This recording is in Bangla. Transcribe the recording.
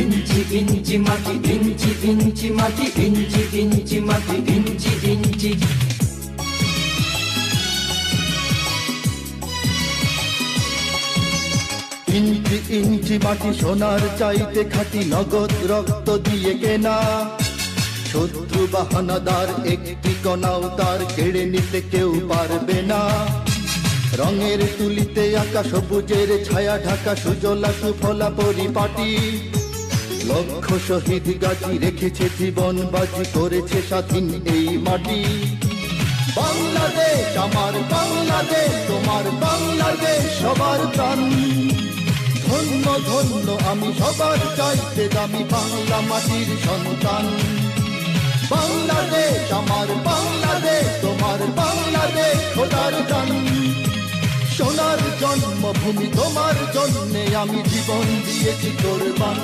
ইঞ্চি ইঞ্চি মাটি, ইঞ্চি ইঞ্চি মাটি, ইঞ্চি ইঞ্চি মাটি, ইঞ্চি ইঞ্চি। ইঞ্চি ইঞ্চি মাটি সোনার চাইতে খাঁটি, নগদ রক্ত দিয়ে কেনা। শত্রু বাহানাদার একটি কণাও তার কেড়ে নিতে কেউ পারবে না। রঙের তুলিতে আঁকা সবুজের ছায়া ঢাকা সুজলা সুফলা পরিপাটি। লক্ষ শহীদ গাজী রেখেছে জীবন বাজি, করেছে স্বাধীন এই মাটি। বাংলাদেশ আমার বাংলাদেশ, তোমার বাংলাদেশ সবার প্রাণ। ধন্য ধন্য আমি সবার চাইতে দামি বাংলা মাটির সন্তান। বাংলাদেশ আমার বাংলাদেশ, তোমার বাংলাদেশ খোদার গান। সোনার জন্মভূমি তোমার জন্যে আমি জীবন দিয়েছি কোরবান।